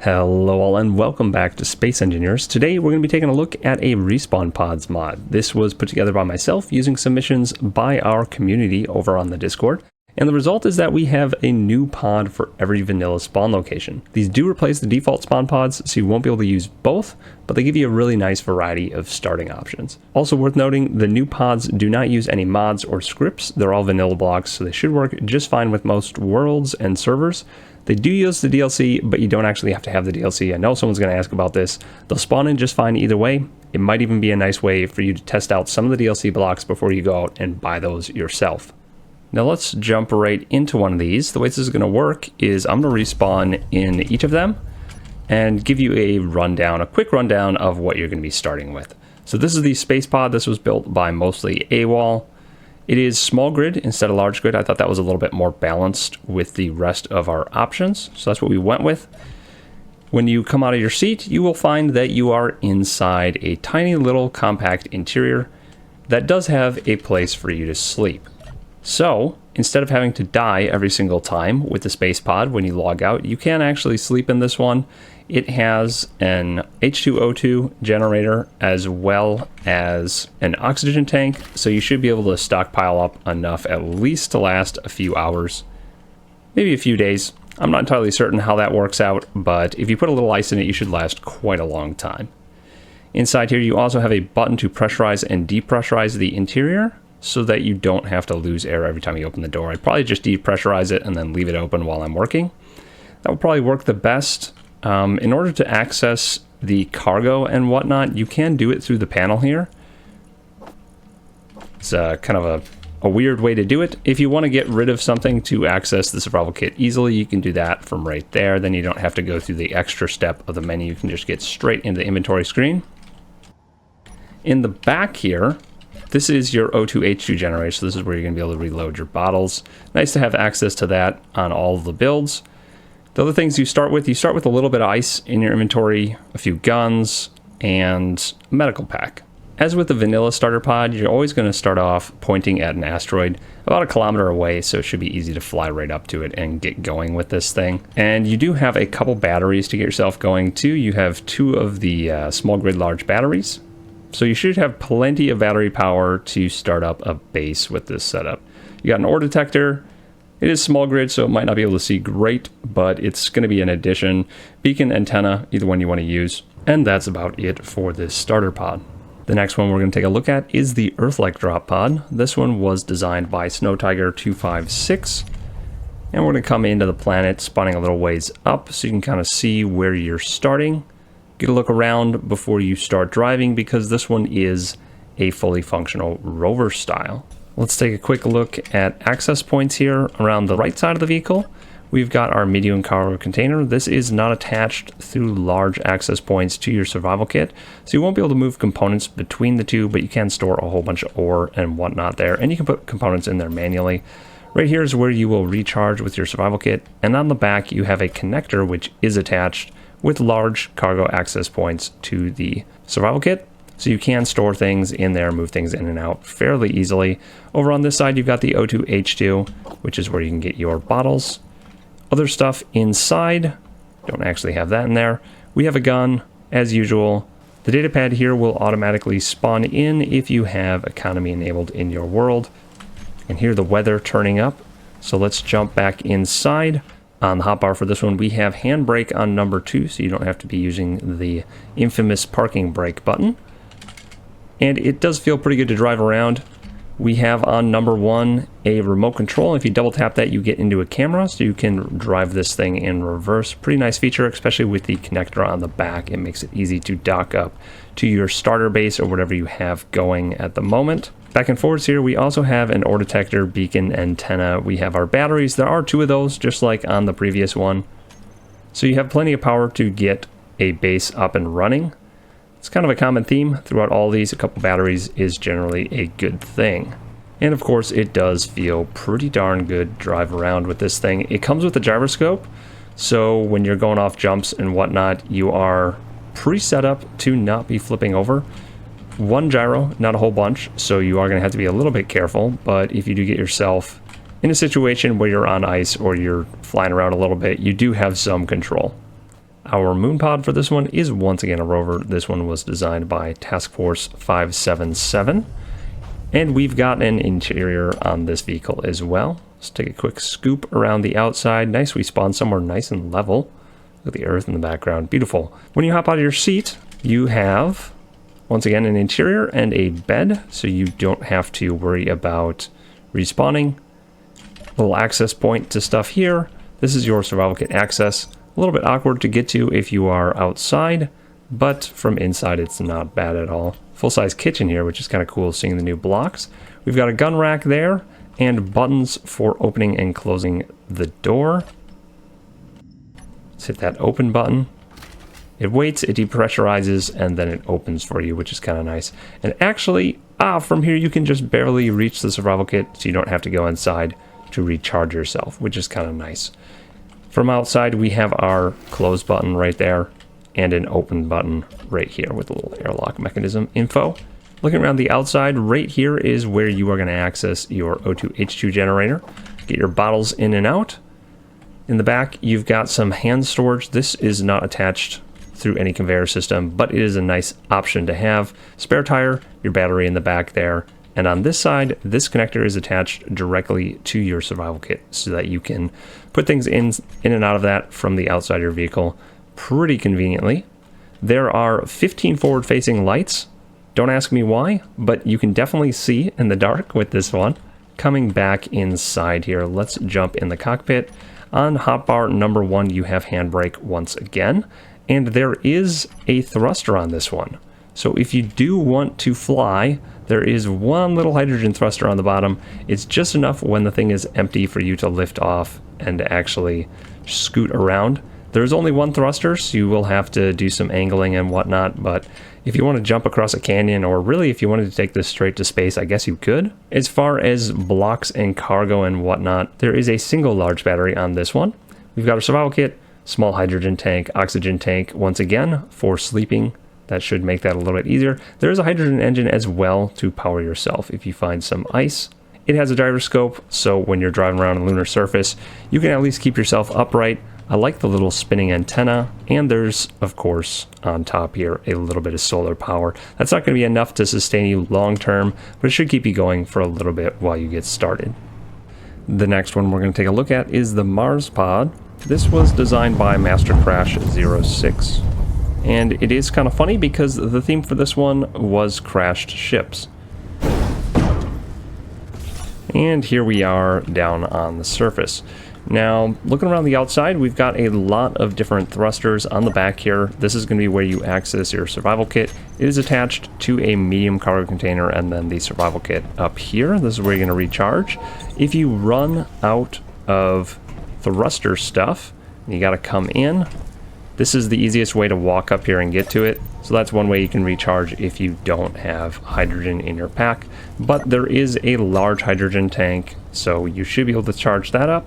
Hello all and welcome back to Space Engineers. Today we're going to be taking a look at a Respawn Pods mod. This was put together by myself using submissions by our community over on the Discord. And the result is that we have a new pod for every vanilla spawn location. These do replace the default spawn pods, so you won't be able to use both, but they give you a really nice variety of starting options. Also worth noting, the new pods do not use any mods or scripts. They're all vanilla blocks, so they should work just fine with most worlds and servers. They do use the DLC, but you don't actually have to have the DLC. I know someone's going to ask about this. They'll spawn in just fine either way. It might even be a nice way for you to test out some of the DLC blocks before you go out and buy those yourself. Now let's jump right into one of these. The way this is going to work is I'm going to respawn in each of them and give you a rundown, a quick rundown of what you're going to be starting with. So this is the space pod. This was built by mostly AWOL. It is small grid instead of large grid. I thought that was a little bit more balanced with the rest of our options. So that's what we went with. When you come out of your seat, you will find that you are inside a tiny little compact interior that does have a place for you to sleep. So instead of having to die every single time with the space pod when you log out, you can actually sleep in this one. It has an H2O2 generator as well as an oxygen tank, so you should be able to stockpile up enough at least to last a few hours, maybe a few days. I'm not entirely certain how that works out, but if you put a little ice in it, you should last quite a long time. Inside here, you also have a button to pressurize and depressurize the interior so that you don't have to lose air every time you open the door. I'd probably just depressurize it and then leave it open while I'm working. That would probably work the best. In order to access the cargo and whatnot, you can do it through the panel here. It's kind of a weird way to do it. If you want to get rid of something to access the survival kit easily, you can do that from right there. Then you don't have to go through the extra step of the menu. You can just get straight into the inventory screen. In the back here, this is your O2H2 generator, so this is where you're going to be able to reload your bottles. Nice to have access to that on all of the builds. The other things you start with a little bit of ice in your inventory, a few guns, and a medical pack. As with the vanilla starter pod, you're always going to start off pointing at an asteroid about 1 kilometer away, so it should be easy to fly right up to it and get going with this thing. And you do have a couple batteries to get yourself going too. You have 2 of the small grid large batteries. So you should have plenty of battery power to start up a base with this setup. You got an ore detector. It is small grid, so it might not be able to see great, but it's going to be an addition. Beacon, antenna, either one you want to use. And that's about it for this starter pod. The next one we're going to take a look at is the Earth-like drop pod. This one was designed by SnowTiger256. And we're going to come into the planet, spawning a little ways up so you can kind of see where you're starting. Get a look around before you start driving, because this one is a fully functional rover style. Let's take a quick look at access points here. Around the right side of the vehicle, we've got our medium cargo container. This is not attached through large access points to your survival kit, so you won't be able to move components between the two, but you can store a whole bunch of ore and whatnot there, and you can put components in there manually. Right here is where you will recharge with your survival kit, and on the back you have a connector which is attached with large cargo access points to the survival kit. So you can store things in there, move things in and out fairly easily. Over on this side, you've got the O2H2, which is where you can get your bottles. Other stuff inside, don't actually have that in there. We have a gun, as usual. The data pad here will automatically spawn in if you have economy enabled in your world. And here the weather turning up. So let's jump back inside. On the hotbar for this one, we have handbrake on number 2, so you don't have to be using the infamous parking brake button. And it does feel pretty good to drive around. We have on number 1 a remote control. If you double tap that, you get into a camera, so you can drive this thing in reverse. Pretty nice feature, especially with the connector on the back. It makes it easy to dock up to your starter base or whatever you have going at the moment. Back and forwards here, we also have an ore detector, beacon, antenna. We have our batteries. There are 2 of those, just like on the previous one. So you have plenty of power to get a base up and running. It's kind of a common theme throughout all these. A couple batteries is generally a good thing. And of course, it does feel pretty darn good to drive around with this thing. It comes with a gyroscope, so when you're going off jumps and whatnot, you are pre-set up to not be flipping over. 1 gyro, not a whole bunch, so you are going to have to be a little bit careful, but if you do get yourself in a situation where you're on ice or you're flying around a little bit, you do have some control. Our moon pod for this one is once again a rover. This one was designed by Task Force 577. And we've got an interior on this vehicle as well. Let's take a quick scoop around the outside. Nice, we spawned somewhere nice and level. Look at the earth in the background, beautiful. When you hop out of your seat, you have, once again, an interior and a bed, so you don't have to worry about respawning. Little access point to stuff here. This is your survival kit access. A little bit awkward to get to if you are outside, but from inside it's not bad at all. Full-size kitchen here, which is kind of cool seeing the new blocks. We've got a gun rack there and buttons for opening and closing the door. Let's hit that open button. It waits, it depressurizes, and then it opens for you, which is kind of nice. And actually, from here you can just barely reach the survival kit, so you don't have to go inside to recharge yourself, which is kind of nice. From outside, we have our close button right there and an open button right here with a little airlock mechanism info. Looking around the outside, right here is where you are going to access your O2H2 generator. Get your bottles in and out. In the back, you've got some hand storage. This is not attached through any conveyor system, but it is a nice option to have. Spare tire, your battery in the back there. And on this side, this connector is attached directly to your survival kit so that you can put things in and out of that from the outside of your vehicle pretty conveniently. There are 15 forward-facing lights. Don't ask me why, but you can definitely see in the dark with this one. Coming back inside here, let's jump in the cockpit. On hotbar number 1, you have handbrake once again, and there is a thruster on this one. So if you do want to fly, there is one little hydrogen thruster on the bottom. It's just enough when the thing is empty for you to lift off and actually scoot around. There's only one thruster, so you will have to do some angling and whatnot, but if you want to jump across a canyon, or really if you wanted to take this straight to space, I guess you could. As far as blocks and cargo and whatnot, there is a single large battery on this one. We've got a survival kit, small hydrogen tank, oxygen tank, once again, for sleeping. That should make that a little bit easier. There is a hydrogen engine as well to power yourself if you find some ice. It has a gyroscope, so when you're driving around on the lunar surface, you can at least keep yourself upright. I like the little spinning antenna, and there's, of course, on top here, a little bit of solar power. That's not going to be enough to sustain you long term, but it should keep you going for a little bit while you get started. The next one we're going to take a look at is the Mars pod. This was designed by Master Crash 06. And it is kind of funny because the theme for this one was crashed ships. And here we are down on the surface. Now, looking around the outside, we've got a lot of different thrusters on the back here. This is going to be where you access your survival kit. It is attached to a medium cargo container and then the survival kit up here. This is where you're going to recharge. If you run out of thruster stuff, you got to come in. This is the easiest way to walk up here and get to it. So that's one way you can recharge if you don't have hydrogen in your pack. But there is a large hydrogen tank, so you should be able to charge that up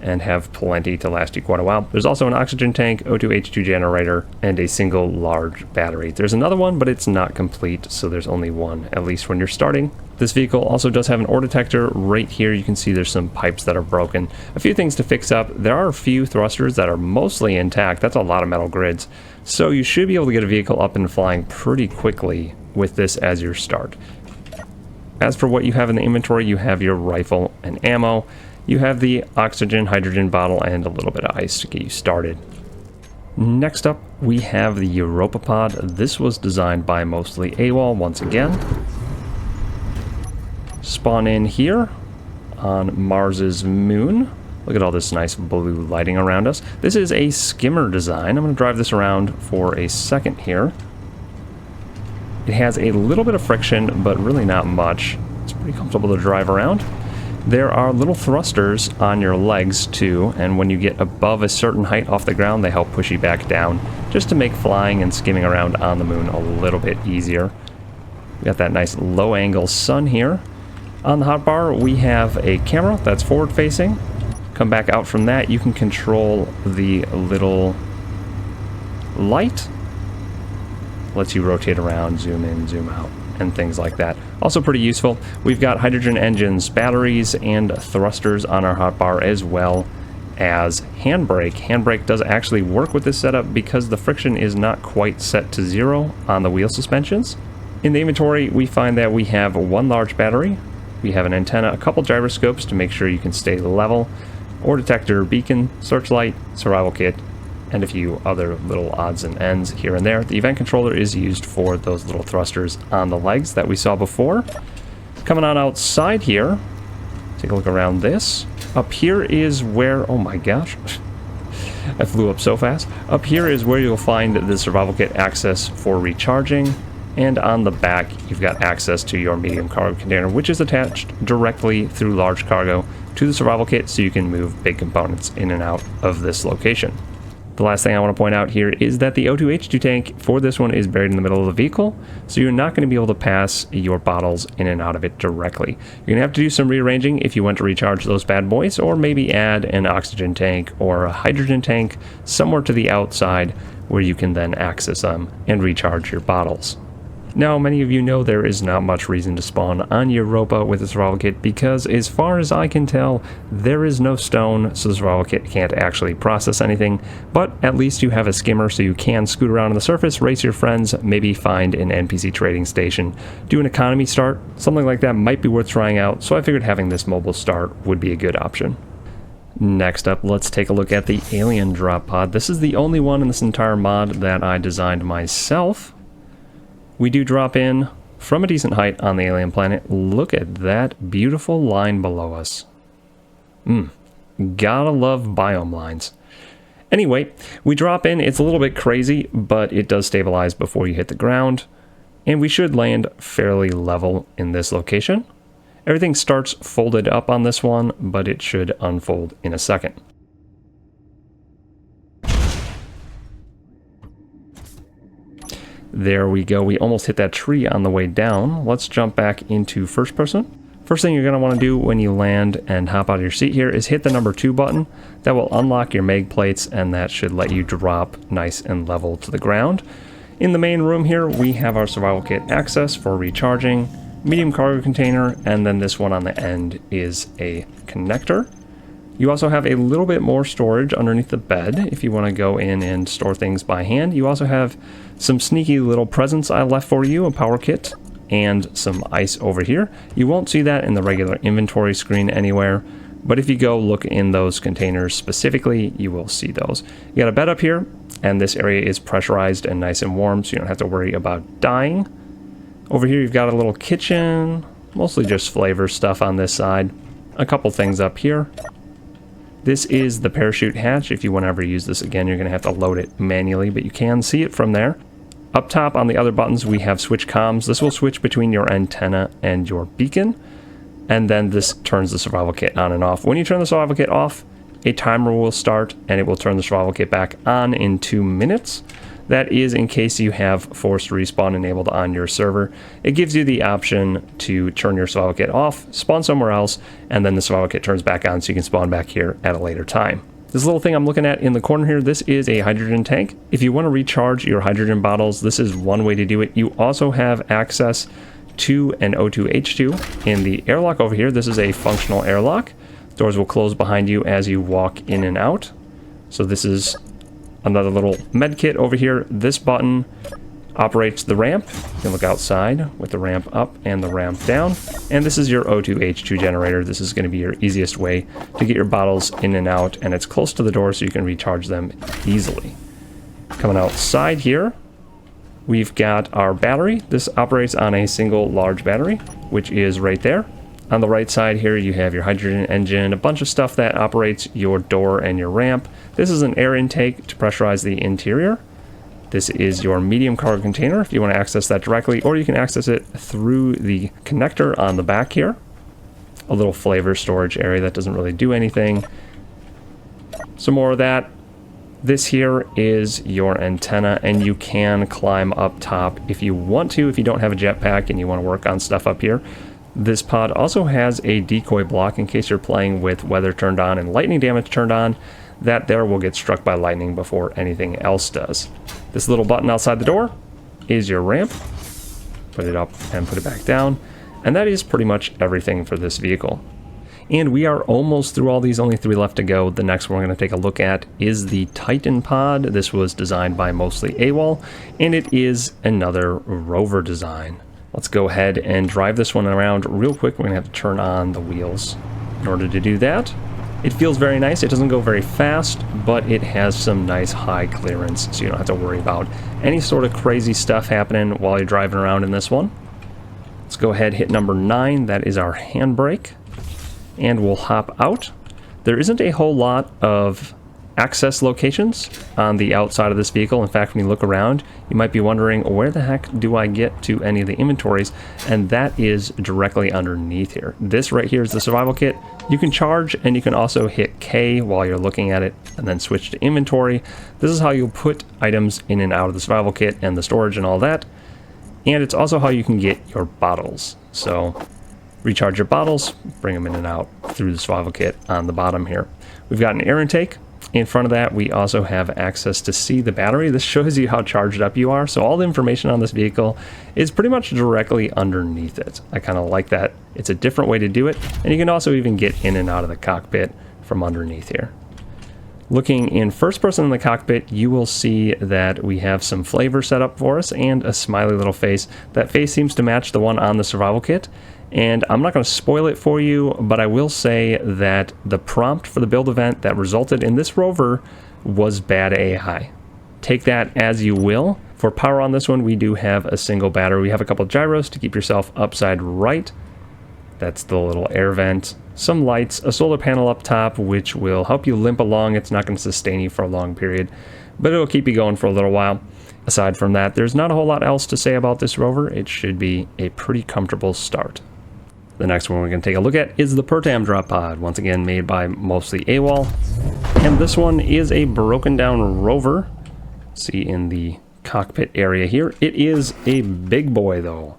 and have plenty to last you quite a while. There's also an oxygen tank, O2H2 generator, and a single large battery. There's another one, but it's not complete, so there's only one, at least when you're starting. This vehicle also does have an ore detector. Right here you can see there's some pipes that are broken. A few things to fix up. There are a few thrusters that are mostly intact. That's a lot of metal grids. So you should be able to get a vehicle up and flying pretty quickly with this as your start. As for what you have in the inventory, you have your rifle and ammo. You have the oxygen, hydrogen bottle, and a little bit of ice to get you started. Next up, we have the Europa pod. This was designed by mostly AWOL once again. Spawn in here on Mars's moon. Look at all this nice blue lighting around us. This is a skimmer design. I'm going to drive this around for a second here. It has a little bit of friction, but really not much. It's pretty comfortable to drive around. There are little thrusters on your legs too, and when you get above a certain height off the ground, they help push you back down, just to make flying and skimming around on the moon a little bit easier. We got that nice low angle sun here. On the hotbar, we have a camera that's forward facing. Come back out from that, you can control the little light. Lets you rotate around, zoom in, zoom out, and things like that. Also pretty useful. We've got hydrogen engines, batteries, and thrusters on our hotbar as well as handbrake. Handbrake does actually work with this setup because the friction is not quite set to 0 on the wheel suspensions. In the inventory, we find that we have one large battery, we have an antenna, a couple gyroscopes to make sure you can stay level, ore detector, beacon, searchlight, survival kit, and a few other little odds and ends here and there. The event controller is used for those little thrusters on the legs that we saw before. Coming on outside here, take a look around this. Up here is where, oh my gosh, I flew up so fast. Up here is where you'll find the survival kit access for recharging. And on the back, you've got access to your medium cargo container, which is attached directly through large cargo to the survival kit, so you can move big components in and out of this location. The last thing I want to point out here is that the O2H2 tank for this one is buried in the middle of the vehicle, so you're not going to be able to pass your bottles in and out of it directly. You're going to have to do some rearranging if you want to recharge those bad boys, or maybe add an oxygen tank or a hydrogen tank somewhere to the outside where you can then access them and recharge your bottles. Now, many of you know there is not much reason to spawn on Europa with the survival kit because, as far as I can tell, there is no stone, so the survival kit can't actually process anything, but at least you have a skimmer so you can scoot around on the surface, race your friends, maybe find an NPC trading station, do an economy start. Something like that might be worth trying out, so I figured having this mobile start would be a good option. Next up, let's take a look at the alien drop pod. This is the only one in this entire mod that I designed myself. We do drop in from a decent height on the alien planet. Look at that beautiful line below us. Gotta love biome lines. Anyway, we drop in. It's a little bit crazy, but it does stabilize before you hit the ground. And we should land fairly level in this location. Everything starts folded up on this one, but it should unfold in a second. There we go. We almost hit that tree on the way down. Let's jump back into first person. First thing you're going to want to do when you land and hop out of your seat here is hit the number 2 button. That will unlock your mag plates, and that should let you drop nice and level to the ground. In the main room here, we have our survival kit access for recharging, medium cargo container, and then this one on the end is a connector. You also have a little bit more storage underneath the bed if you want to go in and store things by hand. You also have some sneaky little presents I left for you, a power kit, and some ice over here. You won't see that in the regular inventory screen anywhere, but if you go look in those containers specifically, you will see those. You got a bed up here, and this area is pressurized and nice and warm, so you don't have to worry about dying. Over here you've got a little kitchen, mostly just flavor stuff on this side. A couple things up here. This is the parachute hatch. If you want to ever use this again, you're going to have to load it manually, but you can see it from there. Up top on the other buttons, we have switch comms. This will switch between your antenna and your beacon, and then this turns the survival kit on and off. When you turn the survival kit off, a timer will start, and it will turn the survival kit back on in 2 minutes. That is in case you have forced respawn enabled on your server. It gives you the option to turn your survival kit off, spawn somewhere else, and then the survival kit turns back on so you can spawn back here at a later time. This little thing I'm looking at in the corner here, this is a hydrogen tank. If you want to recharge your hydrogen bottles, this is one way to do it. You also have access to an O2H2 in the airlock over here. This is a functional airlock. Doors will close behind you as you walk in and out. So this is another little med kit over here. This button operates the ramp. You can look outside with the ramp up and the ramp down. And this is your O2H2 generator. This is going to be your easiest way to get your bottles in and out, and it's close to the door so you can recharge them easily. Coming outside here, we've got our battery. This operates on a single large battery, which is right there. On the right side here, you have your hydrogen engine, a bunch of stuff that operates your door and your ramp. This is an air intake to pressurize the interior. This is your medium cargo container if you want to access that directly, or you can access it through the connector on the back here. A little flavor storage area that doesn't really do anything. Some more of that. This here is your antenna, and you can climb up top if you want to, if you don't have a jetpack and you want to work on stuff up here. This pod also has a decoy block in case you're playing with weather turned on and lightning damage turned on. That there will get struck by lightning before anything else does. This little button outside the door is your ramp. Put it up and put it back down. And that is pretty much everything for this vehicle. And we are almost through all these, only 3 left to go. The next one we're going to take a look at is the Triton pod. This was designed by mostly AWOL, and it is another rover design. Let's go ahead and drive this one around real quick. We're going to have to turn on the wheels in order to do that. It feels very nice. It doesn't go very fast, but it has some nice high clearance, so you don't have to worry about any sort of crazy stuff happening while you're driving around in this one. Let's go ahead, hit number 9. That is our handbrake. And we'll hop out. There isn't a whole lot of access locations on the outside of this vehicle. In fact, when you look around, you might be wondering, where the heck do I get to any of the inventories? And that is directly underneath here. This right here is the survival kit. You can charge, and you can also hit K while you're looking at it and then switch to inventory. This is how you'll put items in and out of the survival kit and the storage and all that. And it's also how you can get your bottles. So recharge your bottles, bring them in and out through the survival kit on the bottom here. We've got an air intake. In front of that, we also have access to see the battery. This shows you how charged up you are. So all the information on this vehicle is pretty much directly underneath it. I kind of like that. It's a different way to do it. And you can also even get in and out of the cockpit from underneath here. Looking in first person in the cockpit, you will see that we have some flavor set up for us and a smiley little face. That face seems to match the one on the survival kit. And I'm not going to spoil it for you, but I will say that the prompt for the build event that resulted in this rover was bad AI. Take that as you will. For power on this one, we do have a single battery. We have a couple gyros to keep yourself upside right. That's the little air vent. Some lights, a solar panel up top, which will help you limp along. It's not going to sustain you for a long period, but it'll keep you going for a little while. Aside from that, there's not a whole lot else to say about this rover. It should be a pretty comfortable start. The next one we're going to take a look at is the Pertam drop pod, once again made by mostly AWOL. And this one is a broken down rover. See in the cockpit area here. It is a big boy though.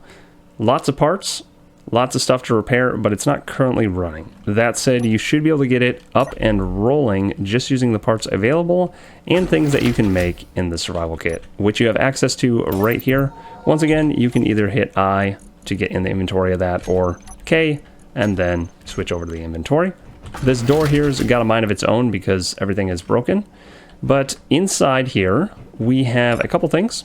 Lots of parts, lots of stuff to repair, but it's not currently running. That said, you should be able to get it up and rolling just using the parts available and things that you can make in the survival kit, which you have access to right here. Once again, you can either hit I to get in the inventory of that, or K and then switch over to the inventory. This door here's got a mind of its own because everything is broken. But inside here, we have a couple things.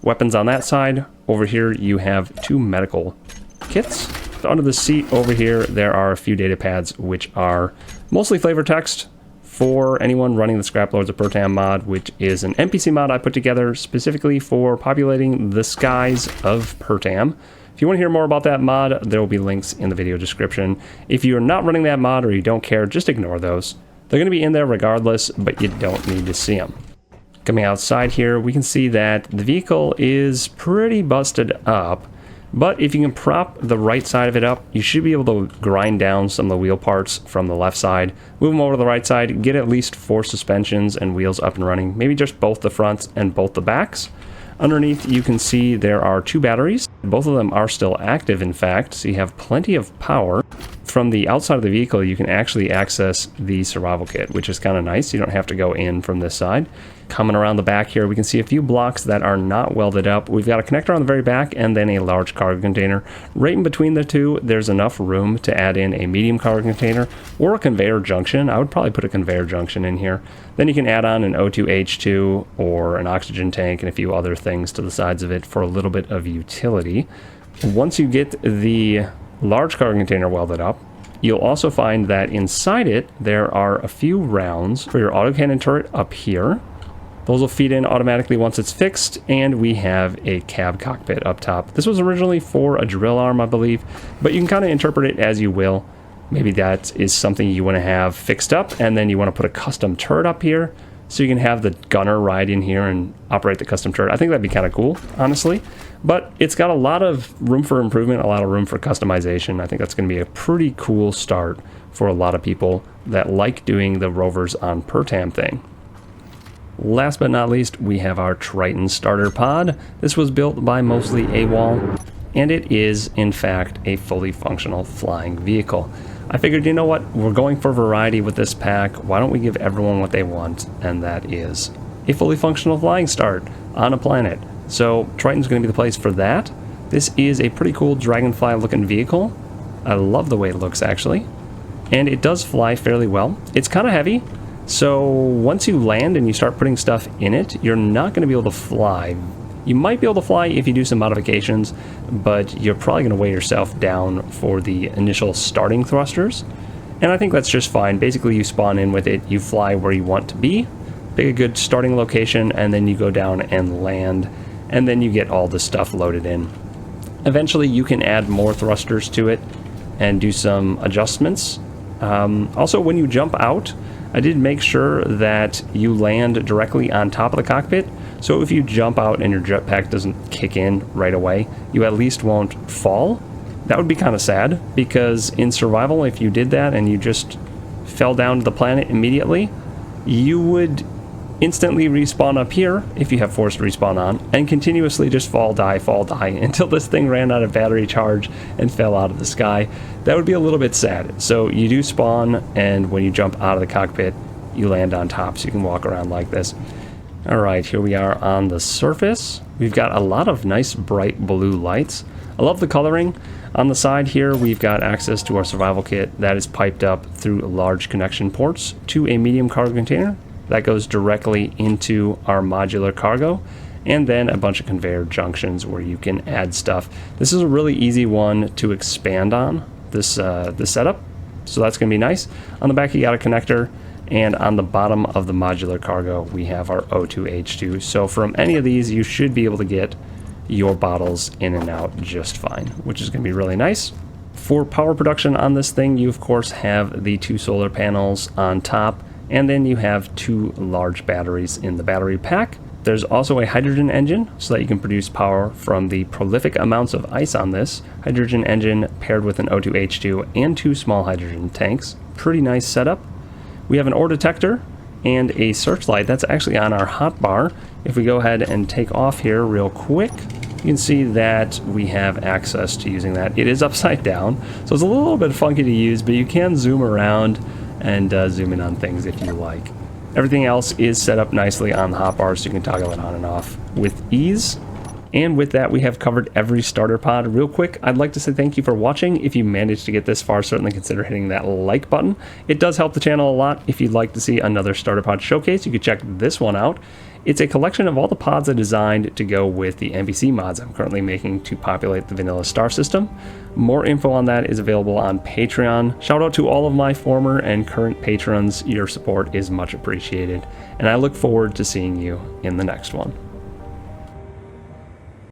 Weapons on that side. Over here, you have 2 medical kits. Under the seat over here, there are a few data pads, which are mostly flavor text for anyone running the Scrap Lords of Pertam mod, which is an NPC mod I put together specifically for populating the skies of Pertam. If you want to hear more about that mod, there will be links in the video description. If you're not running that mod or you don't care, just ignore those. They're going to be in there regardless, but you don't need to see them. Coming outside here, we can see that the vehicle is pretty busted up, but if you can prop the right side of it up, you should be able to grind down some of the wheel parts from the left side, move them over to the right side, get at least 4 suspensions and wheels up and running, maybe just both the fronts and both the backs. Underneath, you can see there are 2 batteries. Both of them are still active, in fact, so you have plenty of power. From the outside of the vehicle, you can actually access the survival kit, which is kind of nice. You don't have to go in from this side. Coming around the back here, we can see a few blocks that are not welded up. We've got a connector on the very back and then a large cargo container. Right in between the two, there's enough room to add in a medium cargo container or a conveyor junction. I would probably put a conveyor junction in here. Then you can add on an O2H2 or an oxygen tank and a few other things to the sides of it for a little bit of utility. Once you get the large cargo container welded up, you'll also find that inside it, there are a few rounds for your autocannon turret up here. Those will feed in automatically once it's fixed, and we have a cab cockpit up top. This was originally for a drill arm, I believe, but you can kind of interpret it as you will. Maybe that is something you want to have fixed up, and then you want to put a custom turret up here, so you can have the gunner ride in here and operate the custom turret. I think that'd be kind of cool, honestly. But it's got a lot of room for improvement, a lot of room for customization. I think that's going to be a pretty cool start for a lot of people that like doing the rovers on Pertam thing. Last but not least, we have our Triton starter pod. This was built by mostly AWOL, and it is, in fact, a fully functional flying vehicle. I figured, you know what, we're going for variety with this pack. Why don't we give everyone what they want, and that is a fully functional flying start on a planet. So Triton's going to be the place for that. This is a pretty cool dragonfly looking vehicle. I love the way it looks, actually. and it does fly fairly well. It's kind of heavy, so once you land and you start putting stuff in it, you're not going to be able to fly. You might be able to fly if you do some modifications, but you're probably going to weigh yourself down for the initial starting thrusters. And I think that's just fine. Basically, you spawn in with it, you fly where you want to be, pick a good starting location, and then you go down and land, and then you get all the stuff loaded in. Eventually, you can add more thrusters to it and do some adjustments. Also, when you jump out, I did make sure that you land directly on top of the cockpit. So if you jump out and your jetpack doesn't kick in right away, you at least won't fall. That would be kind of sad, because in survival, if you did that and you just fell down to the planet immediately, you would instantly respawn up here if you have forced respawn on, and continuously just fall, die, until this thing ran out of battery charge and fell out of the sky. That would be a little bit sad. So you do spawn, and when you jump out of the cockpit, you land on top, so you can walk around like this. Alright, here we are on the surface. We've got a lot of nice bright blue lights. I love the coloring. On the side here, we've got access to our survival kit that is piped up through large connection ports to a medium cargo container that goes directly into our modular cargo, and then a bunch of conveyor junctions where you can add stuff. This is a really easy one to expand on, this setup, so that's going to be nice. On the back, you got a connector, and on the bottom of the modular cargo, we have our O2H2. So from any of these, you should be able to get your bottles in and out just fine, which is going to be really nice. For power production on this thing, you of course have the 2 solar panels on top, and then you have 2 large batteries in the battery pack. There's also a hydrogen engine so that you can produce power from the prolific amounts of ice on this. Hydrogen engine paired with an O2H2 and 2 small hydrogen tanks. Pretty nice setup. We have an ore detector and a searchlight that's actually on our hotbar. If we go ahead and take off here real quick, you can see that we have access to using that. It is upside down, so it's a little bit funky to use, but you can zoom around and zoom in on things if you like. Everything else is set up nicely on the hotbar, so you can toggle it on and off with ease. And with that, we have covered every starter pod. Real quick, I'd like to say thank you for watching. If you managed to get this far, certainly consider hitting that like button. It does help the channel a lot. If you'd like to see another starter pod showcase, you could check this one out. It's a collection of all the pods I designed to go with the NPC mods I'm currently making to populate the vanilla star system. More info on that is available on Patreon. Shout out to all of my former and current patrons. Your support is much appreciated, and I look forward to seeing you in the next one.